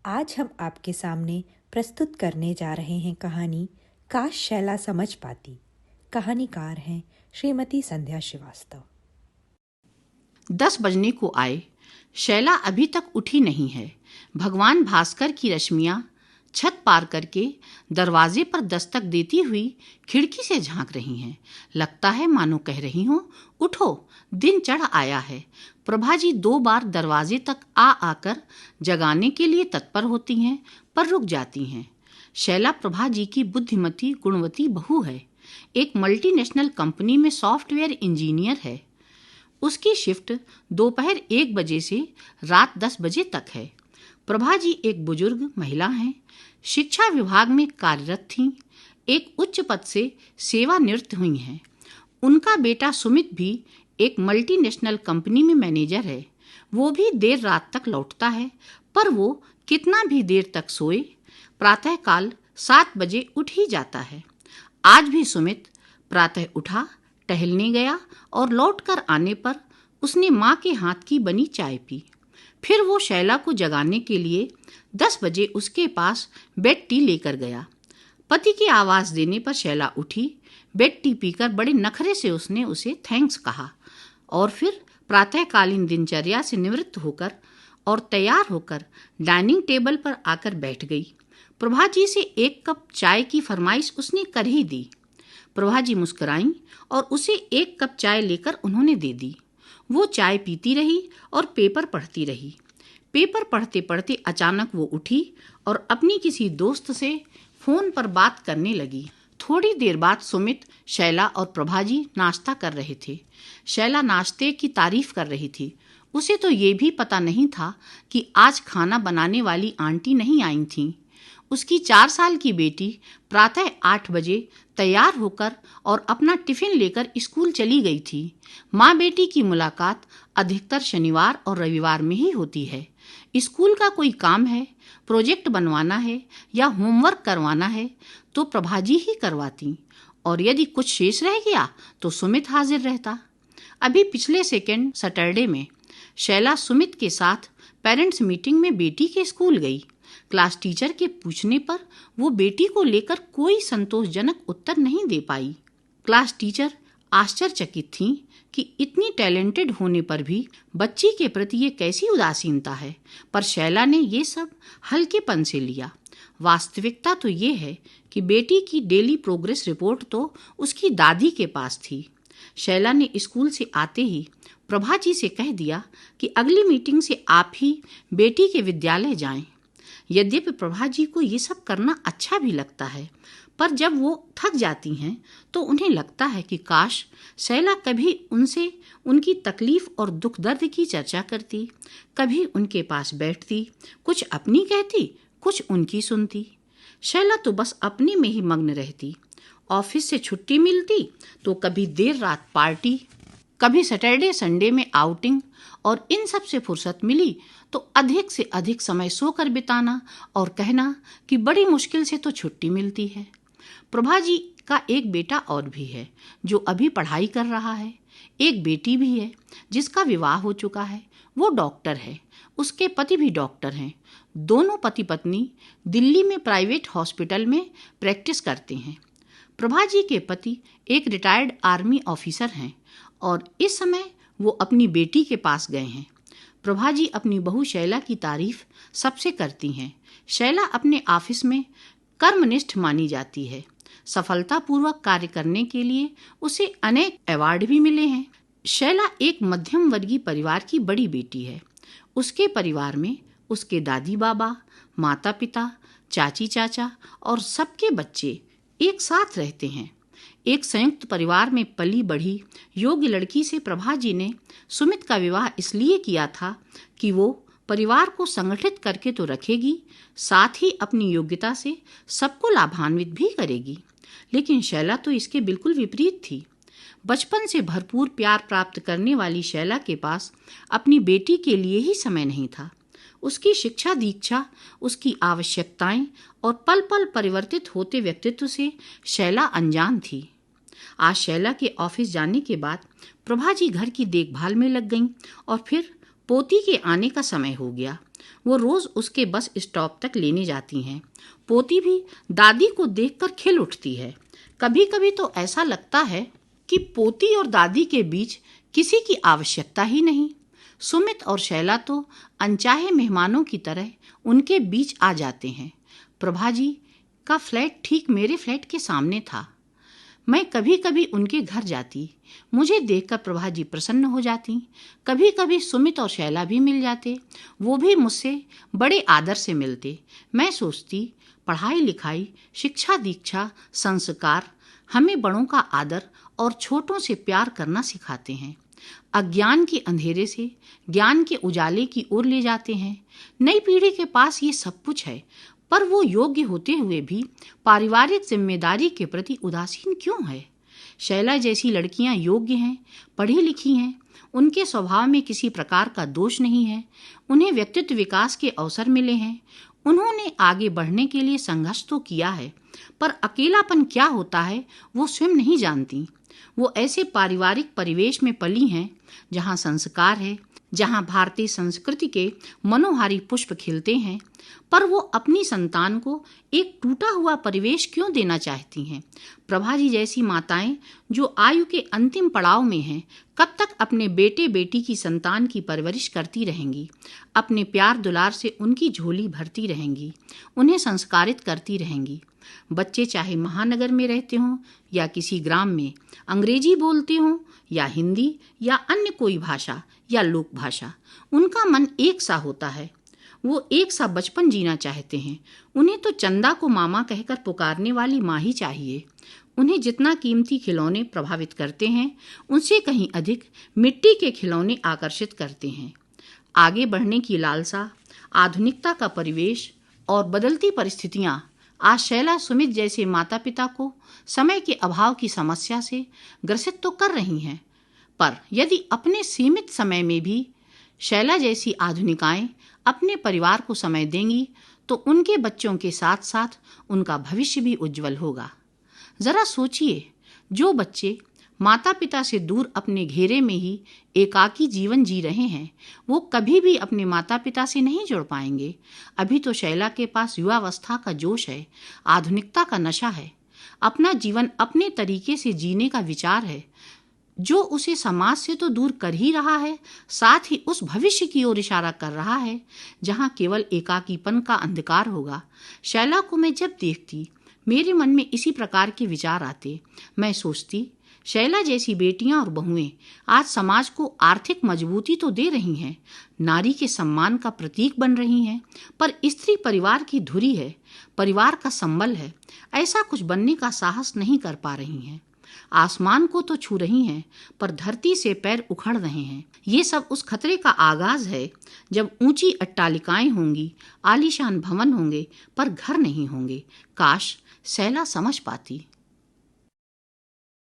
आज हम आपके सामने प्रस्तुत करने जा रहे हैं कहानी काश शैला समझ पाती। कहानीकार हैं श्रीमती संध्या श्रीवास्तव। 10 बजने को आए। शैला अभी तक उठी नहीं है। भगवान भास्कर की रश्मियां छत पार करके दरवाजे पर दस्तक देती हुई खिड़की से झांक रही हैं। लगता है मानो कह रही हो, उठो, दिन चढ़ आया है। प्रभा जी 2 बार दरवाजे तक आ आकर जगाने के लिए तत्पर होती हैं, पर रुक जाती हैं। शैला प्रभा जी की बुद्धिमती गुणवती बहू है। एक मल्टीनेशनल कंपनी में सॉफ्टवेयर इंजीनियर है। उसकी शिफ्ट दोपहर 1 बजे से रात 10 बजे तक है। प्रभा जी एक बुजुर्ग महिला हैं। शिक्षा विभाग में कार्यरत थीं। एक उच्च पद से सेवानिवृत्त हुई हैं। उनका बेटा सुमित भी एक मल्टीनेशनल कंपनी में मैनेजर है। वो भी देर रात तक लौटता है, पर वो कितना भी देर तक सोए, प्रातःकाल 7 बजे उठ ही जाता है। आज भी सुमित प्रातः उठा, टहलने गया और लौटकर आने पर उसने माँ के हाथ की बनी चाय पी। फिर वो शैला को जगाने के लिए 10 बजे उसके पास बेड टी लेकर गया। पति की आवाज़ देने पर शैला उठी। बेड टी पीकर बड़े नखरे से उसने उसे थैंक्स कहा और फिर प्रातःकालीन दिनचर्या से निवृत्त होकर और तैयार होकर डाइनिंग टेबल पर आकर बैठ गई। प्रभा जी से 1 कप चाय की फरमाइश उसने कर ही दी। प्रभा जी मुस्कुराईं और उसे 1 कप चाय लेकर उन्होंने दे दी। वो चाय पीती रही और पेपर पढ़ती रही। पेपर पढ़ते पढ़ते अचानक वो उठी और अपनी किसी दोस्त से फोन पर बात करने लगी। थोड़ी देर बाद सुमित, शैला और प्रभा जी नाश्ता कर रहे थे। शैला नाश्ते की तारीफ कर रही थी। उसे तो ये भी पता नहीं था कि आज खाना बनाने वाली आंटी नहीं आई थीं। उसकी 4 साल की बेटी प्रातः 8 बजे तैयार होकर और अपना टिफिन लेकर स्कूल चली गई थी। माँ बेटी की मुलाकात अधिकतर शनिवार और रविवार में ही होती है। स्कूल का कोई काम है, प्रोजेक्ट बनवाना है या होमवर्क करवाना है तो प्रभाजी ही करवाती, और यदि कुछ शेष रह गया तो सुमित हाजिर रहता। अभी पिछले सेकेंड सैटरडे में शैला सुमित के साथ पेरेंट्स मीटिंग में बेटी के स्कूल गई। क्लास टीचर के पूछने पर वो बेटी को लेकर कोई संतोषजनक उत्तर नहीं दे पाई। क्लास टीचर आश्चर्यचकित थीं कि इतनी टैलेंटेड होने पर भी बच्ची के प्रति ये कैसी उदासीनता है, पर शैला ने ये सब हल्केपन से लिया। वास्तविकता तो ये है कि बेटी की डेली प्रोग्रेस रिपोर्ट तो उसकी दादी के पास थी। शैला ने स्कूल से आते ही प्रभा जी से कह दिया कि अगली मीटिंग से आप ही बेटी के विद्यालय जाएं। यद्यपि प्रभा जी को ये सब करना अच्छा भी लगता है, पर जब वो थक जाती हैं तो उन्हें लगता है कि काश शैला कभी उनसे उनकी तकलीफ और दुख दर्द की चर्चा करती, कभी उनके पास बैठती, कुछ अपनी कहती, कुछ उनकी सुनती। शैला तो बस अपने में ही मग्न रहती। ऑफिस से छुट्टी मिलती तो कभी देर रात पार्टी, कभी सैटरडे संडे में आउटिंग, और इन सब से फुर्सत मिली तो अधिक से अधिक समय सोकर बिताना और कहना कि बड़ी मुश्किल से तो छुट्टी मिलती है। प्रभा जी का एक बेटा और भी है जो अभी पढ़ाई कर रहा है। एक बेटी भी है जिसका विवाह हो चुका है। वो डॉक्टर है, उसके पति भी डॉक्टर हैं। दोनों पति पत्नी दिल्ली में प्राइवेट हॉस्पिटल में प्रैक्टिस करते हैं। प्रभा जी के पति एक रिटायर्ड आर्मी ऑफिसर हैं और इस समय वो अपनी बेटी के पास गए हैं। प्रभा जी अपनी बहू शैला की तारीफ सबसे करती हैं। शैला अपने ऑफिस में कर्मनिष्ठ मानी जाती है। सफलतापूर्वक कार्य करने के लिए उसे अनेक अवार्ड भी मिले हैं। शैला एक मध्यम वर्गीय परिवार की बड़ी बेटी है। उसके परिवार में उसके दादी बाबा, माता पिता, चाची चाचा और सबके बच्चे एक साथ रहते हैं। एक संयुक्त परिवार में पली बढ़ी योग्य लड़की से प्रभा जी ने सुमित का विवाह इसलिए किया था कि वो परिवार को संगठित करके तो रखेगी, साथ ही अपनी योग्यता से सबको लाभान्वित भी करेगी। लेकिन शैला तो इसके बिल्कुल विपरीत थी। बचपन से भरपूर प्यार प्राप्त करने वाली शैला के पास अपनी बेटी के लिए ही समय नहीं था। उसकी शिक्षा दीक्षा, उसकी आवश्यकताएं और पल पल परिवर्तित होते व्यक्तित्व से शैला अनजान थी। आज शैला के ऑफिस जाने के बाद प्रभा जी घर की देखभाल में लग गईं और फिर पोती के आने का समय हो गया। वो रोज उसके बस स्टॉप तक लेने जाती हैं। पोती भी दादी को देखकर खिल उठती है। कभी कभी तो ऐसा लगता है कि पोती और दादी के बीच किसी की आवश्यकता ही नहीं। सुमित और शैला तो अनचाहे मेहमानों की तरह उनके बीच आ जाते हैं। प्रभाजी का फ्लैट ठीक मेरे फ्लैट के सामने था। मैं कभी कभी उनके घर जाती। मुझे देखकर प्रभाजी प्रसन्न हो जाती। कभी कभी सुमित और शैला भी मिल जाते। वो भी मुझसे बड़े आदर से मिलते। मैं सोचती, पढ़ाई लिखाई, शिक्षा दीक्षा, संस्कार हमें बड़ों का आदर और छोटों से प्यार करना सिखाते हैं। अज्ञान के अंधेरे से ज्ञान के उजाले की ओर ले जाते हैं। नई पीढ़ी के पास ये सब कुछ है, पर वो योग्य होते हुए भी पारिवारिक जिम्मेदारी के प्रति उदासीन क्यों है? शैला जैसी लड़कियां योग्य हैं, पढ़ी लिखी हैं, उनके स्वभाव में किसी प्रकार का दोष नहीं है, उन्हें व्यक्तित्व विकास के अवसर मिले हैं, उन्होंने आगे बढ़ने के लिए संघर्ष तो किया है, पर अकेलापन क्या होता है वो स्वयं नहीं जानती। वो ऐसे पारिवारिक परिवेश में पली हैं जहाँ संस्कार है, जहाँ भारतीय संस्कृति के मनोहारी पुष्प खिलते हैं, पर वो अपनी संतान को एक टूटा हुआ परिवेश क्यों देना चाहती हैं? प्रभाजी जैसी माताएं जो आयु के अंतिम पड़ाव में हैं, कब तक अपने बेटे बेटी की संतान की परवरिश करती रहेंगी? अपने प्यार दुलार से उनकी झोली भरती रहेंगी, उन्हें संस्कारित करती रहेंगी। बच्चे चाहे महानगर में रहते हों या किसी ग्राम में, अंग्रेजी बोलते हों या हिंदी या अन्य कोई भाषा या लोक भाषा, उनका मन एक सा होता है। वो एक सा बचपन जीना चाहते हैं। उन्हें तो चंदा को मामा कहकर पुकारने वाली माँ ही चाहिए। उन्हें जितना कीमती खिलौने प्रभावित करते हैं, उनसे कहीं अधिक मिट्टी के खिलौने आकर्षित करते हैं। आगे बढ़ने की लालसा, आधुनिकता का परिवेश और बदलती परिस्थितियां आज शैला सुमित जैसे माता पिता को समय के अभाव की समस्या से ग्रसित तो कर रही हैं, पर यदि अपने सीमित समय में भी शैला जैसी आधुनिकाएं अपने परिवार को समय देंगी तो उनके बच्चों के साथ साथ उनका भविष्य भी उज्जवल होगा। जरा सोचिए, जो बच्चे माता पिता से दूर अपने घेरे में ही एकाकी जीवन जी रहे हैं, वो कभी भी अपने माता पिता से नहीं जुड़ पाएंगे। अभी तो शैला के पास युवावस्था का जोश है, आधुनिकता का नशा है, अपना जीवन अपने तरीके से जीने का विचार है, जो उसे समाज से तो दूर कर ही रहा है, साथ ही उस भविष्य की ओर इशारा कर रहा है जहां केवल एकाकीपन का अंधकार होगा। शैला को मैं जब देखती, मेरे मन में इसी प्रकार के विचार आते। मैं सोचती, शैला जैसी बेटियां और बहुएं आज समाज को आर्थिक मजबूती तो दे रही हैं, नारी के सम्मान का प्रतीक बन रही हैं, पर स्त्री परिवार की धुरी है, परिवार का संबल है, ऐसा कुछ बनने का साहस नहीं कर पा रही हैं। आसमान को तो छू रही हैं, पर धरती से पैर उखड़ रहे हैं। ये सब उस खतरे का आगाज है जब ऊंची अट्टालिकाएं होंगी, आलीशान भवन होंगे, पर घर नहीं होंगे। काश शैला समझ पाती।